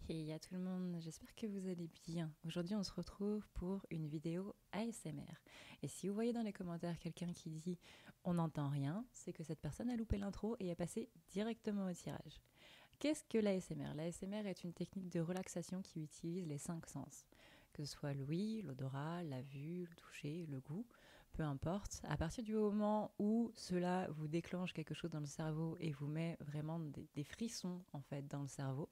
Hey à tout le monde, j'espère que vous allez bien. Aujourd'hui on se retrouve pour une vidéo ASMR. Et si vous voyez dans les commentaires quelqu'un qui dit on n'entend rien, c'est que cette personne a loupé l'intro et est passée directement au tirage. Qu'est-ce que l'ASMR? L'ASMR est une technique de relaxation qui utilise les 5 sens. Que ce soit l'ouïe, l'odorat, la vue, le toucher, le goût, peu importe. À partir du moment où cela vous déclenche quelque chose dans le cerveau et vous met vraiment des frissons en fait dans le cerveau,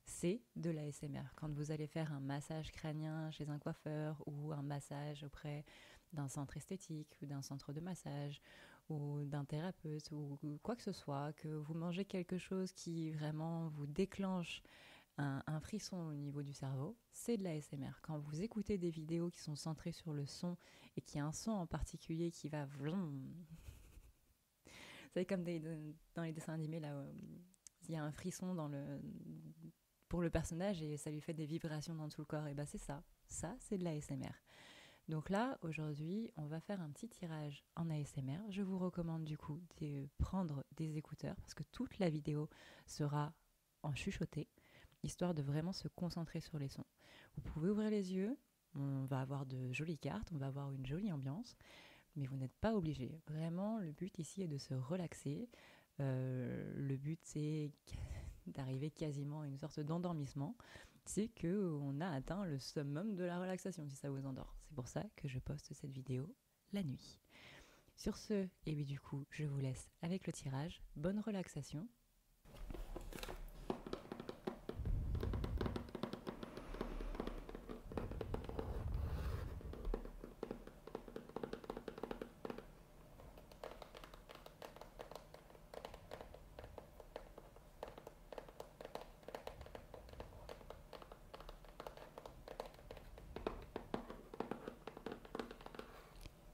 c'est de l'ASMR. Quand vous allez faire un massage crânien chez un coiffeur ou un massage auprès d'un centre esthétique ou d'un centre de massage ou d'un thérapeute ou quoi que ce soit, que vous mangez quelque chose qui vraiment vous déclenche un frisson au niveau du cerveau, c'est de l'ASMR. Quand vous écoutez des vidéos qui sont centrées sur le son et qu'il y a un son en particulier qui va vroom, c'est comme dans les dessins animés là, il y a un frisson pour le personnage et ça lui fait des vibrations dans tout le corps. Et ben c'est ça. Ça, c'est de l'ASMR. Donc là, aujourd'hui, on va faire un petit tirage en ASMR. Je vous recommande du coup de prendre des écouteurs parce que toute la vidéo sera en chuchoté, histoire de vraiment se concentrer sur les sons. Vous pouvez ouvrir les yeux, on va avoir de jolies cartes, on va avoir une jolie ambiance, mais vous n'êtes pas obligé. Vraiment, le but ici est de se relaxer. Le but, c'est d'arriver quasiment à une sorte d'endormissement, c'est qu'on a atteint le summum de la relaxation si ça vous endort. C'est pour ça que je poste cette vidéo la nuit. Sur ce, et oui du coup, je vous laisse avec le tirage. Bonne relaxation.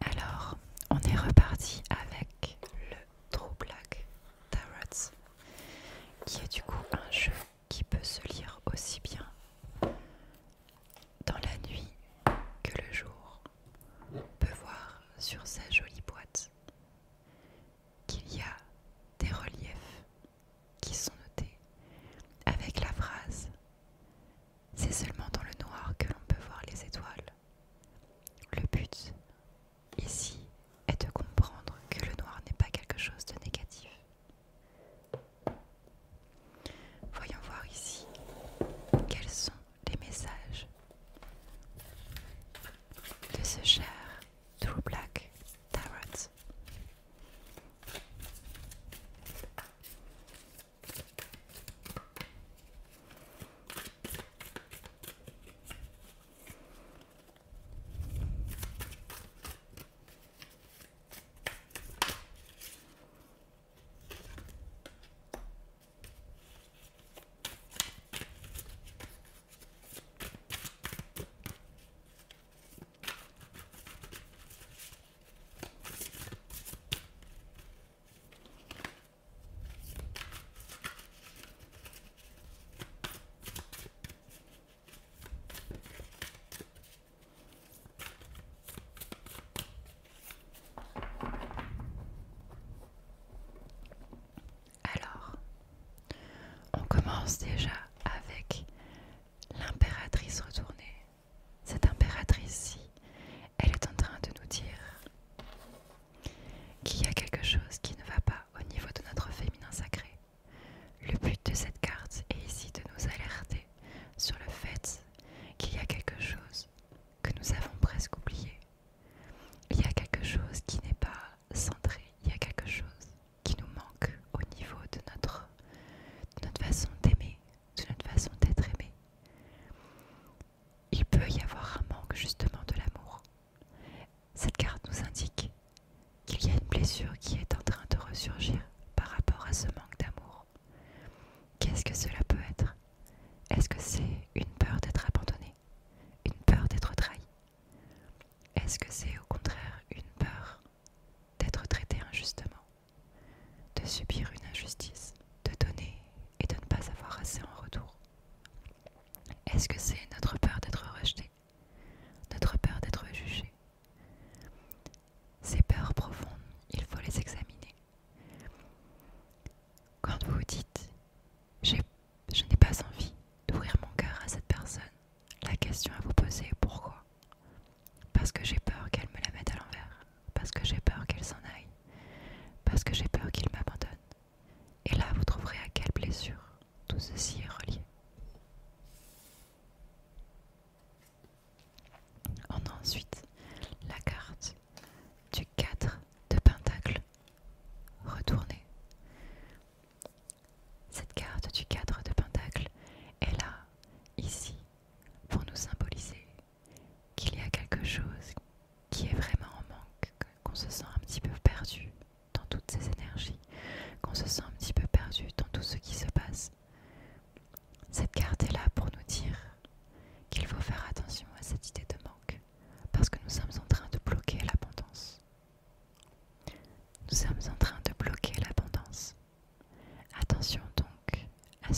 Alors, on est reparti avec le True Black Tarot, qui est du coup un jeu qui peut se lire aussi bien dans la nuit que le jour. On peut voir sur sa jolie boîte qu'il y a des reliefs qui sont notés avec la phrase "C'est seulement dans le noir que l'on peut voir les étoiles". Le but ici est de comprendre que le noir n'est pas quelque chose de négatif. Voyons voir ici quels sont les messages de ce cher True Black Tarot. Alors, on commence déjà avec l'impératrice retournée. Cette impératrice-ci, elle est en train de nous dire qu'il y a quelque chose qui ne va pas au niveau de notre féminin sacré. Le but de cette carte est ici de nous alerter sur le fait qu'il y a quelque chose que nous avons presque oublié. Il y a quelque chose qui n'est pas centré, il y a quelque chose qui nous manque au niveau de notre façon d'aimer, de notre façon d'être aimé. Il peut y avoir un manque justement de l'amour. Cette carte nous indique qu'il y a une blessure qui est en train de ressurgir par rapport à ce manque d'amour. Qu'est-ce que cela peut être? Est-ce que c'est une peur d'être abandonné? Une peur d'être trahi? Est-ce que c'est au contraire une peur d'être traité injustement? De subir une injustice? De donner et de ne pas avoir assez en retour? Est-ce que c'est notre peur d'être rejeté? Notre peur d'être jugé? Ces peurs profondes, il faut les examiner. Quand vous vous dites « je n'ai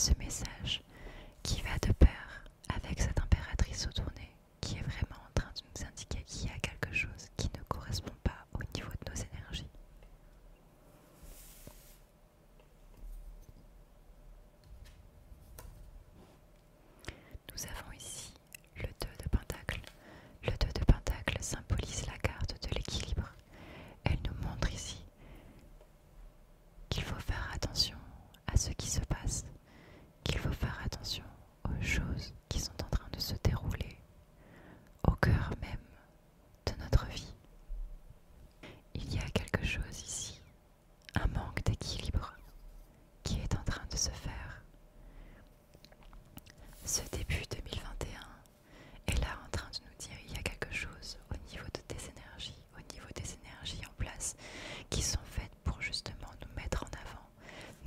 ce message qui va de pair avec cette impératrice au tourné qui est vraiment en train de nous indiquer qu'il y a quelque chose qui ne correspond pas au niveau de nos énergies. Nous avons ici le 2 de Pentacle. Le 2 de Pentacle symbolise la carte de l'équilibre. Elle nous montre ici qu'il faut faire attention à ce qui se passe, qu'il faut faire attention aux choses qui sont en train de se dérouler au cœur même de notre vie. Il y a quelque chose ici, un manque d'équilibre qui est en train de se faire. Ce début 2021 est là en train de nous dire il y a quelque chose au niveau de tes énergies, au niveau des énergies en place qui sont faites pour justement nous mettre en avant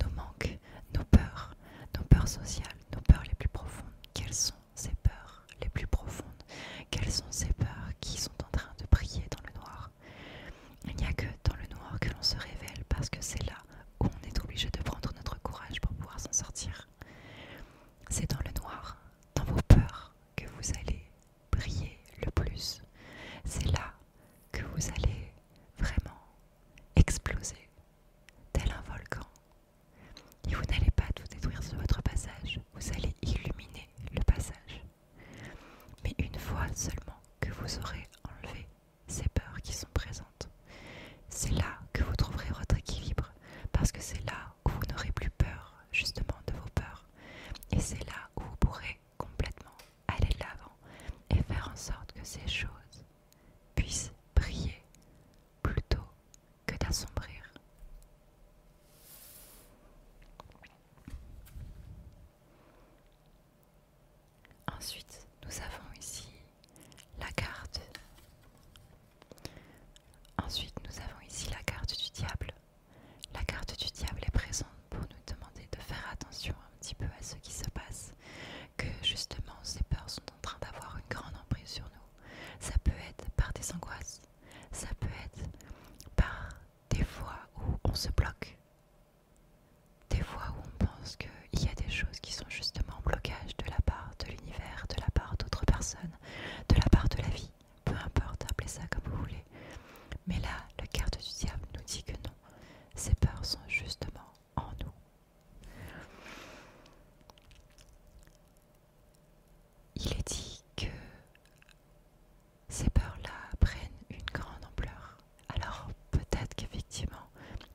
nos manques, nos peurs sociales, nos peurs les plus profondes. Quelles sont ces peurs les plus profondes? Quelles sont ces peurs qui sont en train de briller dans le noir? Il n'y a que dans le noir que l'on se révèle parce que c'est là où on est obligé de prendre notre courage pour pouvoir s'en sortir. C'est dans le noir, dans vos peurs, que vous allez briller le plus. C'est là que vous allez vraiment exploser, tel un volcan. Et vous n'allez pas tout détruire sur votre passage, vous allez illuminer le passage. Mais une fois seulement que vous aurez enlevé ces peurs qui sont présentes, c'est là que vous trouverez votre équilibre, parce que c'est là où vous n'aurez plus peur justement de vos peurs. Et c'est là où vous pourrez complètement aller de l'avant et faire en sorte que ces choses puissent briller plutôt que d'assombrir. Ensuite, nous avons ici la carte. Ensuite, nous avons ici la carte du diable. La carte du diable est présente pour nous demander de faire attention un petit peu à ce qui se passe, que justement ces peurs sont en train d'avoir une grande emprise sur nous. Ça peut être par des angoisses, ça peut être par des fois où on se bloque, des fois où on pense qu'il y a des choses qui sont justement en blocage de la part de l'univers, de la part d'autres personnes, de la part de la vie, peu importe, appelez ça comme vous voulez. Mais là, la carte du diable nous dit que non, ces peurs sont justement en nous. Il est dit que ces peurs-là prennent une grande ampleur. Alors peut-être qu'effectivement,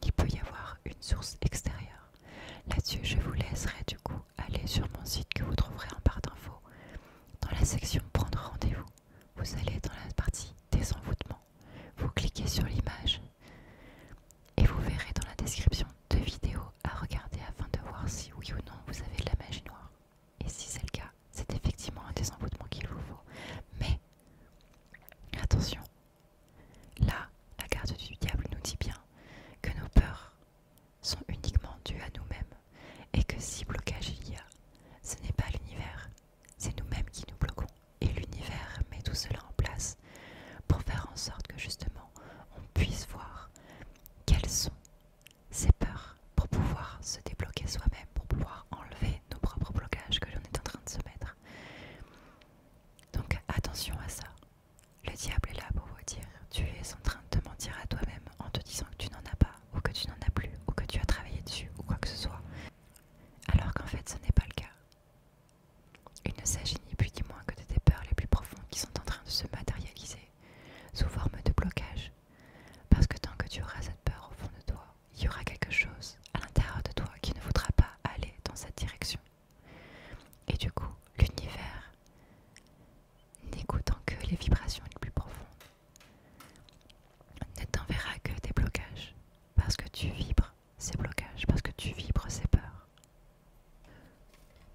il peut y avoir une source extérieure. Là-dessus, je vous laisserai du coup aller sur mon site que vous trouverez en barre d'infos. Dans la section Prendre rendez-vous, vous allez dans la partie Désenvoûtement. Vous cliquez sur l'image et vous verrez dans la description 2 vidéos à regarder afin de voir si oui ou non vous avez de la magie noire. Et si c'est le cas, c'est effectivement un désenvoûtement qu'il vous faut. Mais attention, là, la carte du diable nous dit bien que nos peurs sont uniquement dues à nous-mêmes et que si blocage il y a, ce n'est pas l'univers, c'est nous-mêmes qui nous bloquons. Et l'univers met tout cela en place pour faire en sorte que justement on puisse voir quelles sont ces peurs pour pouvoir se débloquer soi-même, pour pouvoir enlever nos propres blocages que l'on est en train de se mettre. Donc attention à ça. Le diable est là pour vous dire tu es en train de te mentir à toi-même en te disant que tu n'en as pas, ou que tu n'en as plus, ou que tu as travaillé dessus, ou quoi que ce soit. Alors qu'en fait ce n'est pas le cas. Il ne s'agit ni plus ni moins que de tes peurs les plus profondes qui sont en train de se matérialiser sous forme de blocage. Parce que tant que tu auras cette peur au fond de toi, il y aura quelque chose à l'intérieur de toi qui ne voudra pas aller dans cette direction. Et du coup, l'univers, n'écoutant que les vibrations les plus profondes, ne t'enverra que des blocages. Parce que tu vibres ces blocages, parce que tu vibres ces peurs.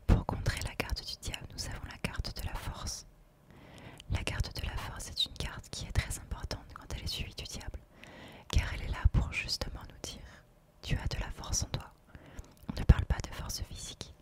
Pour contrer la carte du diable, nous avons la carte de la force. La carte de la force est une carte qui est très importante quand elle est suivie du diable, car elle est là pour justement nous dire tu as de la force en toi. On ne parle pas de force physique,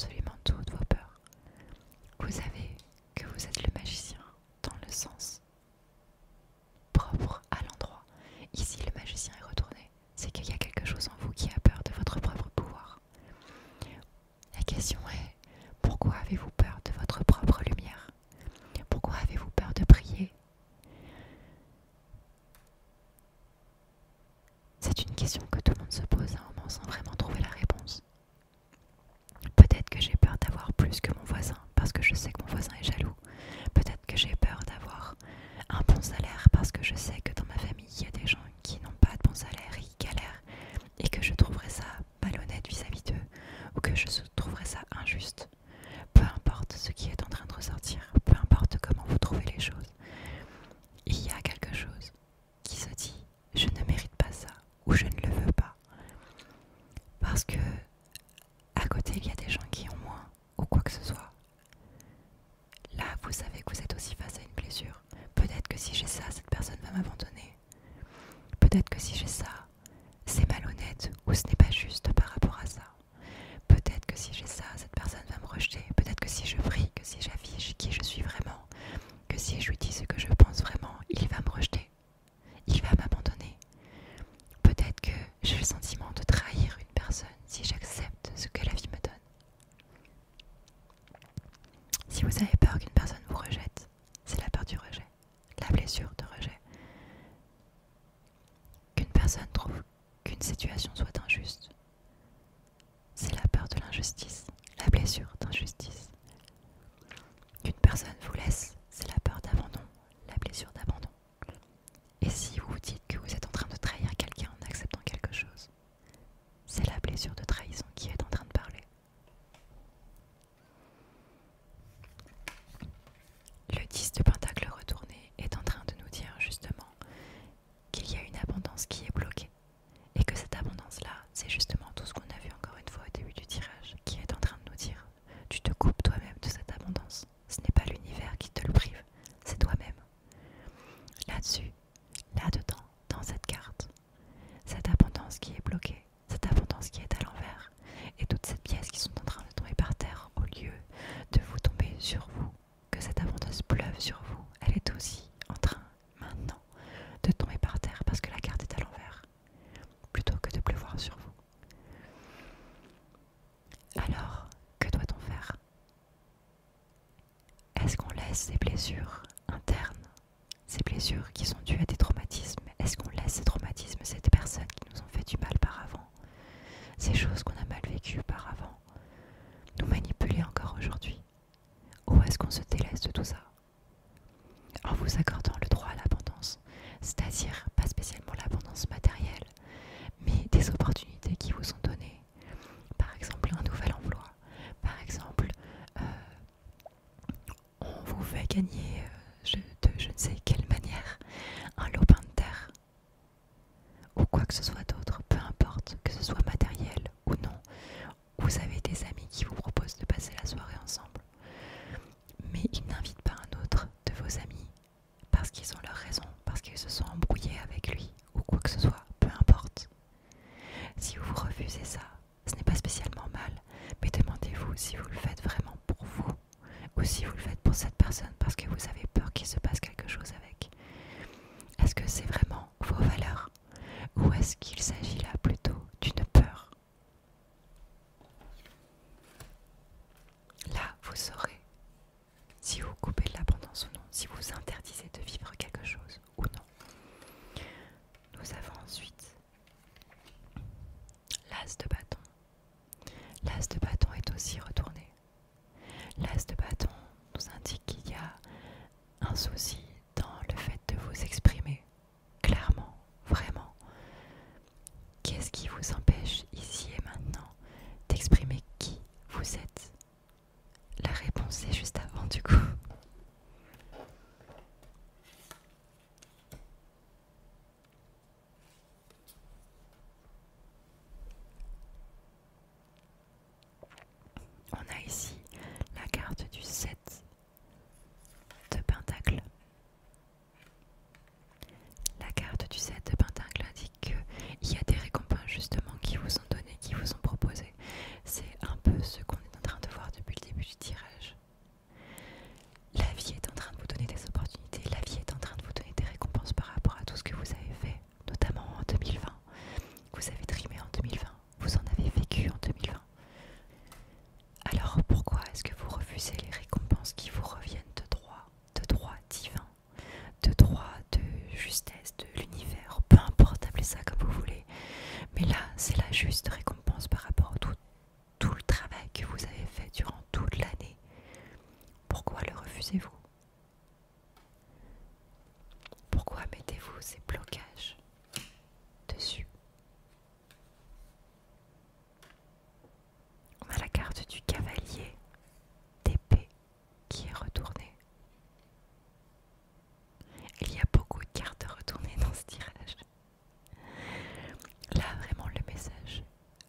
absolument toutes vos peurs. Vous savez que vous êtes le magicien dans le sens propre à l'endroit. Ici, le magicien est retourné. C'est qu'il y a quelque chose en vous qui a peur de votre propre pouvoir. La question est, pourquoi avez-vous peur de votre propre lumière? Pourquoi avez-vous peur de prier? C'est une question que tout le monde se pose à un moment sans vraiment trouver la réponse. Peut-être que j'ai peur d'avoir plus que mon voisin, parce que je sais que mon voisin est jaloux. Peut-être que j'ai peur d'avoir un bon salaire, parce que je sais que dans ma famille, il y a des gens qui n'ont pas de bon salaire et qui galèrent, et que je trouverais ça malhonnête vis-à-vis d'eux, ou que je trouverais ça injuste. Peu importe ce qui est en train de ressortir, peu importe comment vous trouvez les choses, il y a quelque chose qui se dit « je ne mérite pas ça » ou « je ne le veux pas ». Parce que à côté, il y a des gens qui ont moins, ou quoi que ce soit. Là, vous savez que vous êtes aussi face à une blessure. Peut-être que si j'ai ça, cette personne va m'abandonner. Peut-être que si j'ai ça, c'est malhonnête ou ce n'est pas juste par rapport à ça. Peut-être que si j'ai ça, cette personne va me rejeter. Peut-être que si je prie, que si j'affiche qui je suis vraiment, que si je lui dis ce que je pense vraiment, il va me rejeter. Il va m'abandonner. Peut-être que j'ai le sentiment de trahir une personne si j'accepte ce que la vie me donne. Si vous avez peur qu'une personne vous rejette, c'est la peur du rejet, la blessure de rejet. Qu'une personne trouve qu'une situation soit injuste, c'est la peur de l'injustice, la blessure d'injustice. Qu'une personne vous laisse, c'est la peur d'abandon, la blessure d'abandon. Et si vous vous dites que vous êtes en train de trahir quelqu'un en acceptant quelque chose, c'est la blessure de trahison qui est en train de parler. Le 10 de pentacle retourné est en train de nous dire justement qu'il y a une abondance qui est bloquée et que cette abondance-là, c'est justement tout ce qu'on a vu encore une fois au début du tirage qui est en train de nous dire tu te coupes toi-même de cette abondance. Ce n'est pas l'univers qui te le prive, c'est toi-même. Là-dessus, là-dedans, dans cette carte, cette abondance qui est bloquée, cette abondance qui est à l'envers et toutes ces pièces qui sont en train de tomber par terre au lieu de vous tomber sur vous, que cette abondance pleuve sur vous, elle est aussi en train maintenant de tomber par terre parce que la carte est à l'envers plutôt que de pleuvoir sur vous. Alors, que doit-on faire? Est-ce qu'on laisse ces blessures internes, ces blessures qui sont dues à des traumatismes, est-ce qu'on laisse ces traumatismes, ces personnes qui nous ont fait du mal par avant, ces choses qu'on a mal vécues par avant, nous manipuler encore aujourd'hui? Ou est-ce qu'on se délaisse de tout ça en vous accordant le droit à l'abondance, c'est-à-dire pas spécialement l'abondance matérielle, mais des opportunités qui vous sont données, par exemple un nouvel emploi, par exemple on vous fait gagner de je ne sais quelle manière un lopin de terre ou quoi que ce soit d'autre, peu importe que ce soit matériel ou non. Vous avez des amis qui vous proposent de passer la soirée ensemble, mais ils n'invitent pas un autre de vos amis parce qu'ils ont leur raison, parce qu'ils se sont embrouillés avec lui ou quoi que ce soit, peu importe. Si vous refusez ça, ce n'est pas spécialement mal, mais demandez-vous si vous le faites vraiment pour vous ou si vous le faites pour cette personne parce que vous avez peur qu'il se passe quelque chose avec. Est-ce que c'est vraiment vos valeurs ou est-ce qu'il s'agit là plutôt d'une peur? Là, vous saurez si vous coupez de l'abondance ou non, si vous interdisez de vivre quelque chose ou non. Nous avons ensuite l'as de bâton. L'as de bâton est aussi retourné. L'as de bâton nous indique qu'il y a un souci dans le fait de vous exprimer clairement, vraiment. Qu'est-ce qui vous empêche ici et maintenant d'exprimer qui vous êtes? La réponse est juste avant du coup. On a ici la carte du 7 de pentacle. refusez les récompenses qui vous reviennent de droit divin, de droit de justesse de l'univers, peu importe, appelez ça comme vous voulez. Mais là, c'est la juste récompense par rapport à tout le travail que vous avez fait durant toute l'année. Pourquoi le refusez-vous? Pourquoi mettez-vous ces blocages dessus? On a la carte du cavalier d'épée qui est retournée. Il y a beaucoup de cartes retournées dans ce tirage. Là, vraiment, le message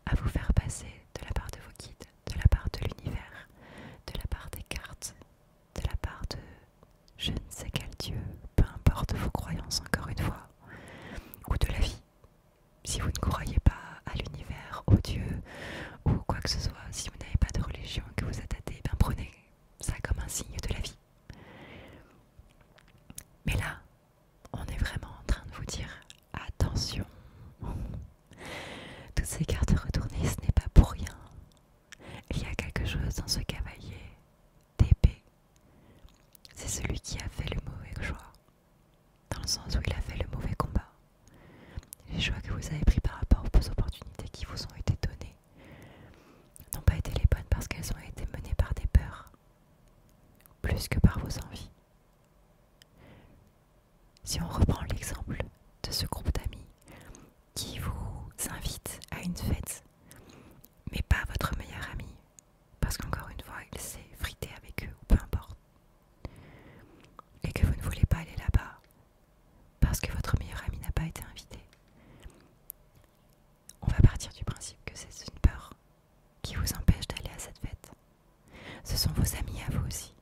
à vous faire passer de la part de vos guides, de la part de l'univers, de la part des cartes, de la part de je ne sais quel dieu, peu importe vos croyances encore une fois, ou de la vie. Si vous ne croyez pas à l'univers, aux dieux, ou quoi que ce soit, si vous n'avez pas de religion et que vous êtes athée, ben prenez ça comme un signe de la vie. Mais là, on est vraiment en train de vous dire attention. Toutes ces cartes retournées, ce n'est pas pour rien. Il y a quelque chose dans ce cavalier d'épée. C'est celui qui a fait le mauvais choix, dans le sens où il a fait le mauvais combat. Les choix que vous avez pris par rapport aux opportunités qui vous ont été données n'ont pas été les bonnes parce qu'elles ont été menées par des peurs, plus que par vos envies. Si on reprend l'exemple de ce groupe d'amis qui vous invite à une fête, mais pas votre meilleur ami, parce qu'encore une fois, il s'est frité avec eux, ou peu importe, et que vous ne voulez pas aller là-bas, parce que votre meilleur ami n'a pas été invité, on va partir du principe que c'est une peur qui vous empêche d'aller à cette fête. Ce sont vos amis à vous aussi.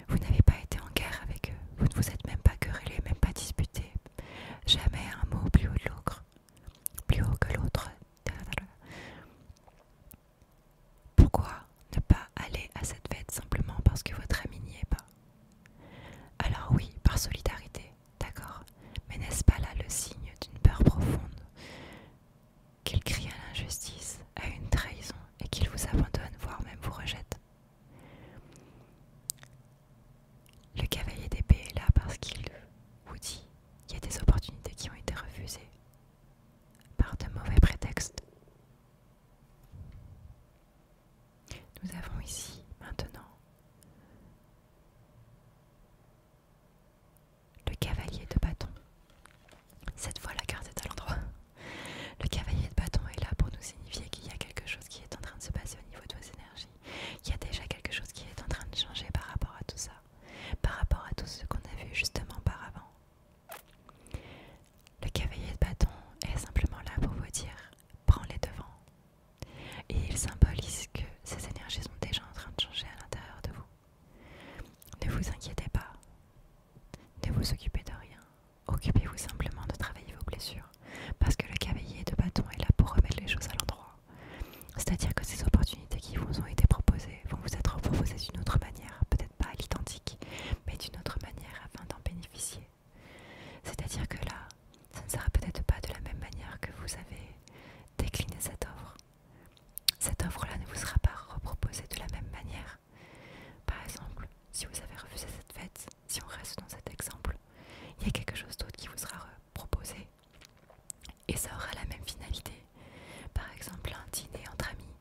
Vous n'avez pas été en guerre avec eux, vous ne vous êtes même pas querellé, même pas disputé. Jamais un mot plus haut de l'autre, plus haut que l'autre. Pourquoi ne pas aller à cette fête simplement parce que votre ami n'y est pas? Alors oui, par solidarité, d'accord, mais n'est-ce pas là le signe d'une peur profonde? Qu'il crie à l'injustice, à une trahison, et qu'il vous abandonne, voire même vous rejette. Le cavalier d'épée est là parce qu'il vous dit qu'il y a des opportunités qui ont été refusées par de mauvais prétextes. Nous avons ici, maintenant, le cavalier de bâton. Cette fois, la carte est à l'endroit. Le cavalier de bâton est là pour nous signifier qu'il y a quelque chose qui est en train de se passer au niveau de vos énergies. Il y a déjà quelque chose qui est en train de changer par rapport à tout ça, par rapport à tout ce qu'on a vu justement par avant. Le cavalier de bâton est simplement là pour vous dire « prends les devants ». Et il symbolise que ces énergies sont déjà en train de changer à l'intérieur de vous. Ne vous inquiétez pas, ne vous occupez de rien, occupez-vous simplement de travailler vos blessures, parce que le cavalier de bâton est là pour remettre les choses à l'endroit. C'est-à-dire que ces opportunités qui vous ont été proposées vont vous être proposées d'une autre manière, peut-être pas à l'identique, mais d'une autre manière afin d'en bénéficier. C'est-à-dire que là, ça ne sera peut-être pas de la même manière que vous avez décliné cette offre. Cette offre-là ne vous sera pas reproposée de la même manière. Par exemple, si vous avez refusé cette fête, si on reste dans cet exemple, il y a quelque chose d'autre qui vous sera proposé et ça aura la même finalité. Par exemple, un dîner entre amis,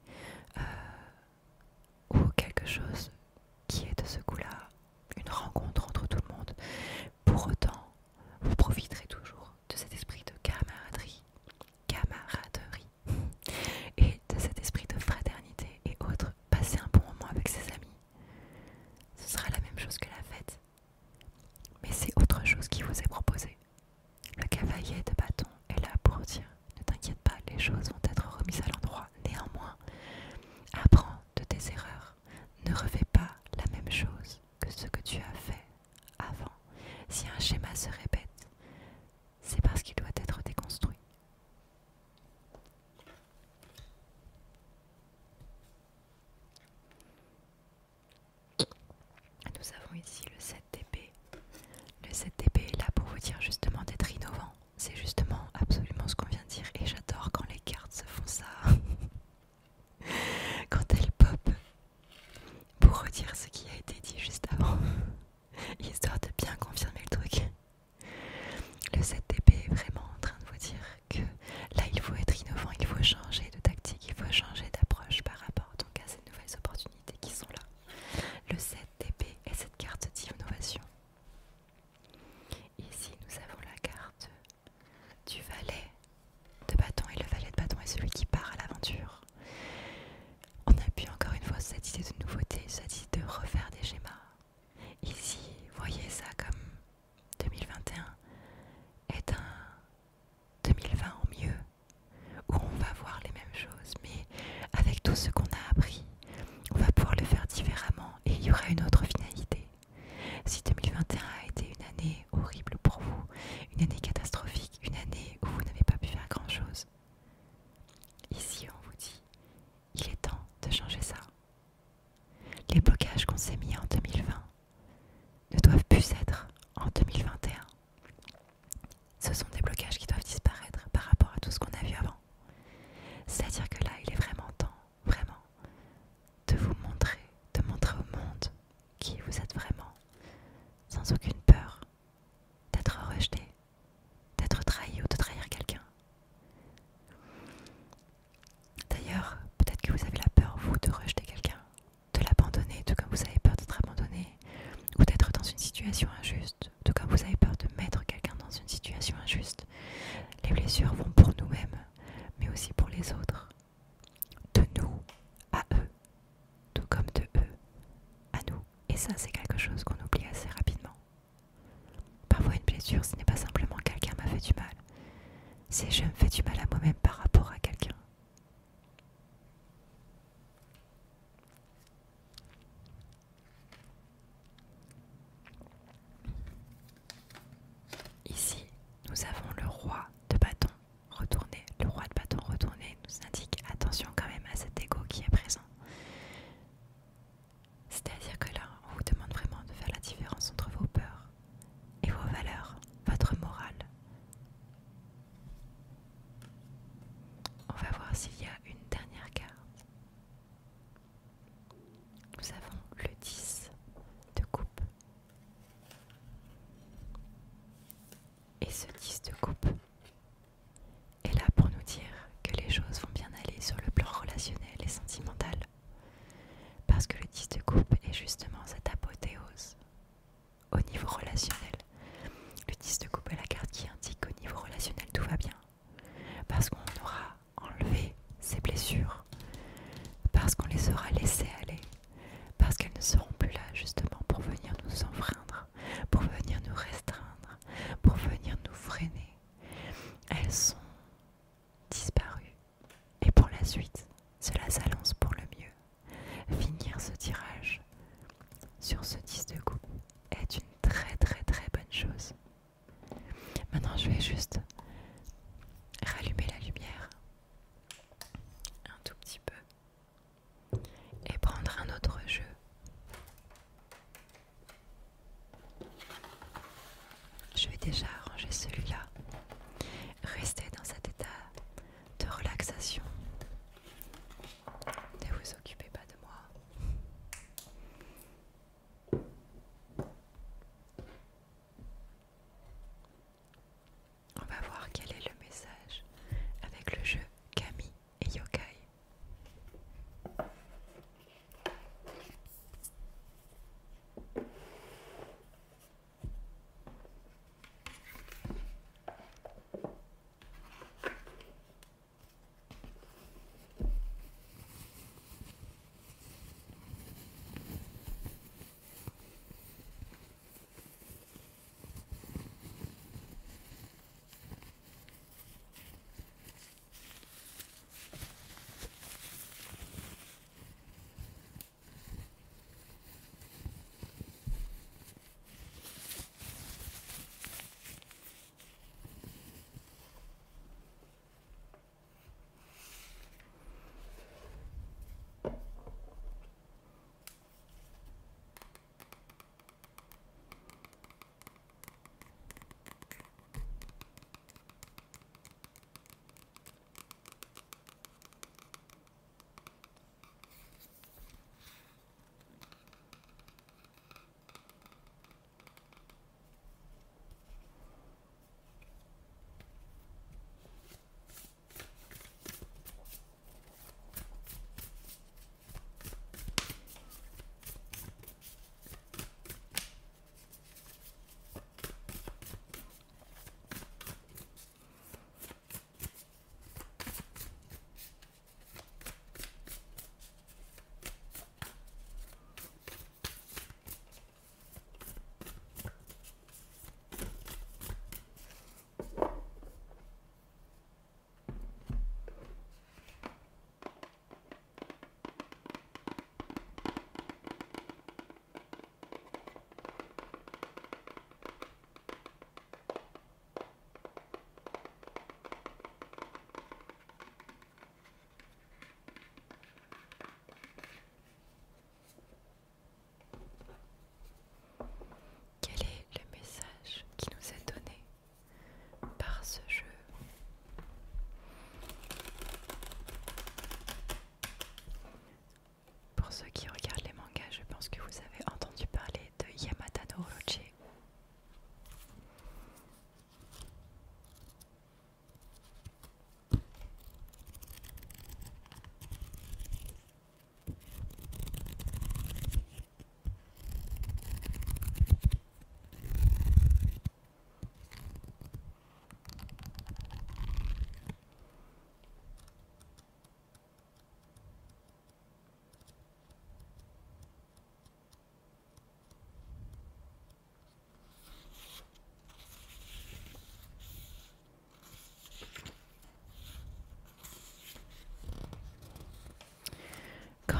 mis en 2020 ne doivent plus être en 2021. Ce sont des blocages qui doivent disparaître par rapport à tout ce qu'on a vu avant. C'est-à-dire que là, il est vraiment temps, vraiment, de vous montrer, de montrer au monde qui vous êtes vraiment, sans aucune peur d'être rejeté, d'être trahi ou de trahir quelqu'un. D'ailleurs, peut-être que vous avez la peur, vous, de rejeter quelqu'un, de l'abandonner, tout comme vous avez peur d'être abandonné, ou d'être dans une situation injuste, tout comme vous avez peur de mettre quelqu'un dans une situation injuste. Les blessures vont pour nous-mêmes, mais aussi pour les autres. De nous à eux, tout comme de eux à nous. Et ça, c'est quelque chose qu'on oublie assez rapidement. Parfois, une blessure, ce n'est pas simplement quelqu'un m'a fait du mal. C'est je me fais du mal à moi-même par rapport à quelqu'un. Ici, nous avons le roi de bâton retourné. Le roi de bâton retourné nous indique attention quand même à cet ego qui est présent. C'est-à-dire que là, on vous demande vraiment de faire la différence entre vos peurs et vos valeurs, votre morale.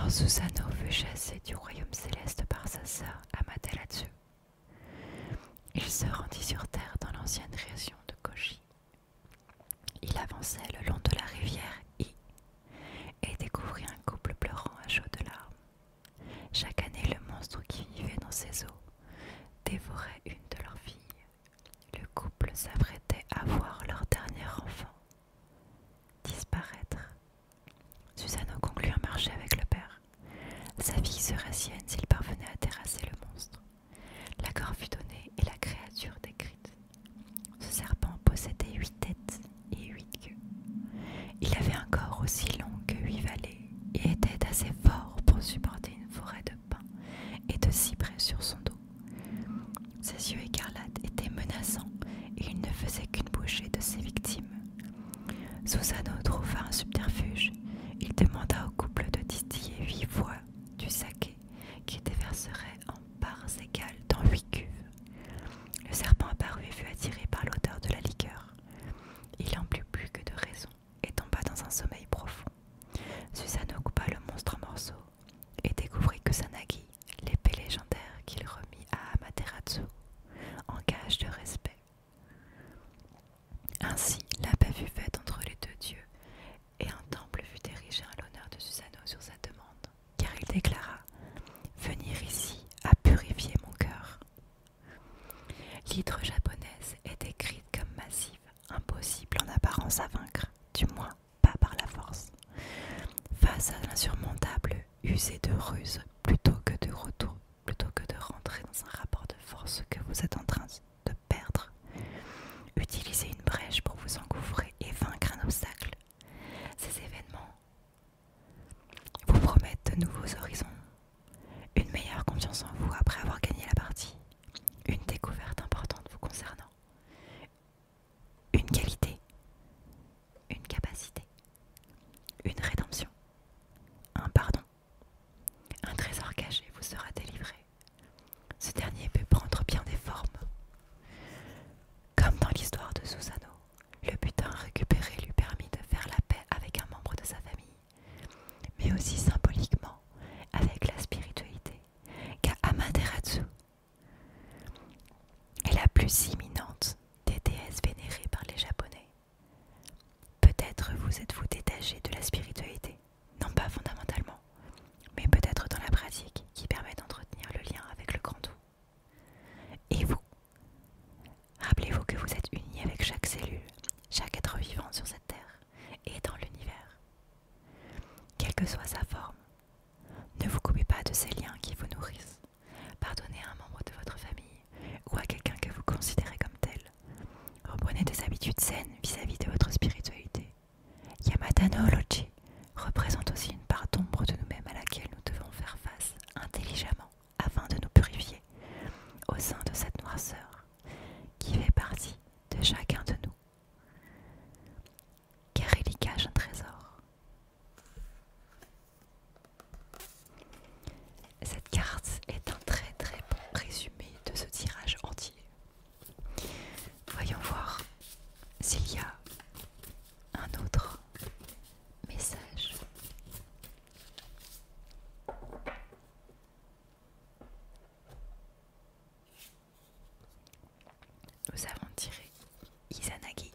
Quand Susanoo fut chassé du royaume céleste par sa sœur Amaterasu, il se rendit sur terre dans l'ancienne région de Koshi. Il avançait le long de la rivière I et découvrit un couple pleurant à chaudes larmes. Chaque année, le monstre qui vivait dans ses eaux dévorait une de leurs filles. Le couple s'apprêtait à voir leur dernier enfant disparaître. Susanoo conclut un marché avec le père. Sa fille serait sienne s'il parvenait à terrasser le monstre. L'accord fut donné et la créature décrite. Ce serpent possédait 8 têtes et 8 queues. Il avait un corps aussi long que 8 vallées et était assez fort pour supporter une forêt de pins et de cyprès sur son dos. Ses yeux écarlates étaient menaçants et il ne faisait qu'une bouchée de ses victimes. Susanoo trouva un subterfuge. Il demanda au couple de distiller 8 fois du saké qui déverserait en parts égales dans 8 cuves. Le serpent apparut et fut attiré par l'odeur de la liqueur. Il n'en put plus que de raison et tomba dans un sommeil profond. Susanoo coupa le monstre en morceaux et découvrit que Sanagi, l'épée légendaire qu'il remit à Amaterasu, en gage de respect. Ainsi, la paix fut faite entre les deux dieux et un temple fut érigé en l'honneur de Susanoo sur sa demande, car il déclara « Venir ici a purifié mon cœur ». L'hydre japonaise est décrite comme massive, impossible en apparence à vaincre, du moins pas par la force. Face à l'insurmontable, usez de ruse plutôt que de rentrer dans un rapport de force que vous êtes en train de perdre. Utilisez une brèche pour vous engouffrer et vaincre un obstacle. Ces événements vous promettent de nouveaux horizons, une meilleure confiance en vous après avoir gagné la partie, une découverte importante vous concernant, une qualité, une capacité, une rédemption, un pardon, un trésor caché vous sera délivré. Ce dernier peut prendre bien des formes. Comme dans l'histoire de Susanoo, le butin récupéré lui permit de faire la paix avec un membre de sa famille, mais aussi symboliquement avec la spiritualité, car Amaterasu est la plus imminente des déesses vénérées par les Japonais. Peut-être vous êtes-vous détaché de la spiritualité, non pas fondamentalement, mais peut-être dans la pratique qui permet d'entretenir le lien avec le grand tout. Et vous, rappelez-vous que vous êtes unis avec chaque cellule, chaque être vivant sur cette terre et dans l'univers. Quelle que soit sa forme, ne vous coupez pas de ces liens qui vous nourrissent. Pardonnez à un membre de votre famille ou à quelqu'un que vous considérez comme tel. Reprenez des habitudes saines vis-à-vis de votre spiritualité. Yamata no Orochi représente aussi une part d'ombre de nous-mêmes à laquelle nous devons faire face intelligemment afin de nous purifier au sein de cette noirceur qui fait partie de chacun de nous, car il y cache un trésor. Cette carte est un très très bon résumé de ce tirage entier. Voyons voir s'il y a un autre message. Nous avons tiré Izanagi.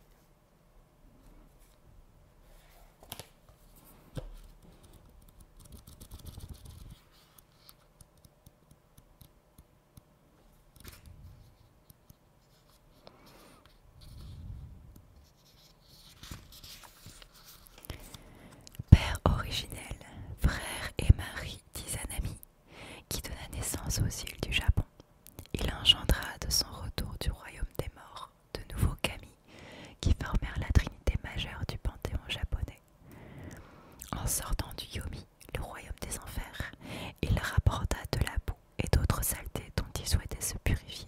Père originel, frère et mari d'Izanami, qui donna naissance aux îles du Japon. Il engendra de son retour du royaume des morts de nouveaux kami qui formèrent la trinité majeure du panthéon japonais. En sortant du Yomi, le royaume des enfers, il rapporta de la boue et d'autres saletés dont il souhaitait se purifier.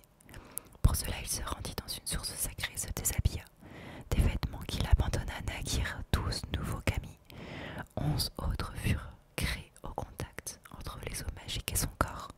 Pour cela, il se rendit dans une source sacrée et se déshabilla. Des vêtements qu'il abandonna naquirent 12 nouveaux kami. 11 autres furent créés au contact entre les eaux magiques et son corps.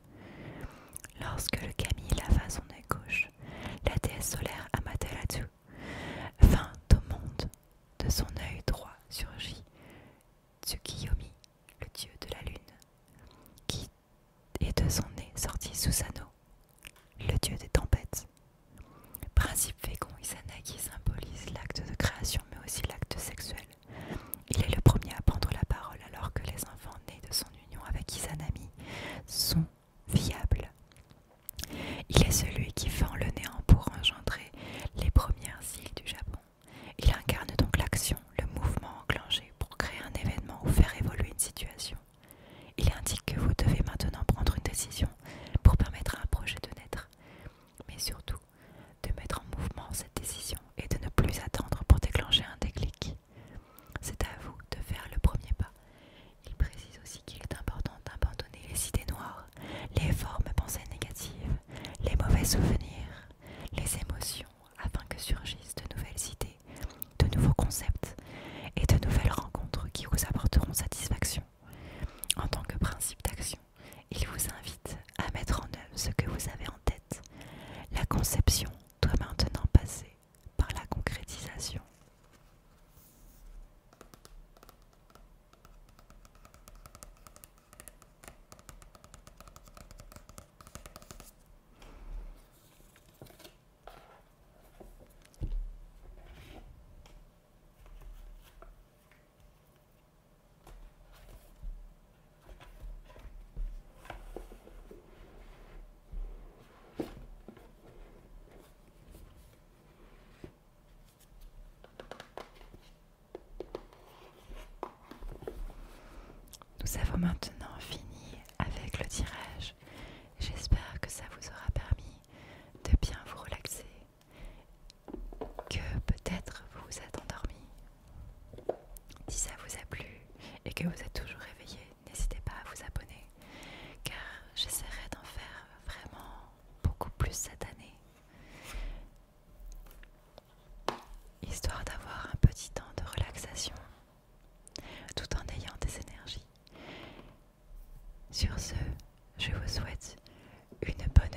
avons maintenant fini avec le tirage. J'espère que ça vous aura permis de bien vous relaxer, que peut-être vous vous êtes endormi. Si ça vous a plu et que vous êtes toujours réveillé, n'hésitez pas à vous abonner, car j'essaierai d'en faire vraiment beaucoup plus cette année, histoire d'avoir un petit temps de relaxation tout en ayant des énergies. Sur ce, je vous souhaite une bonne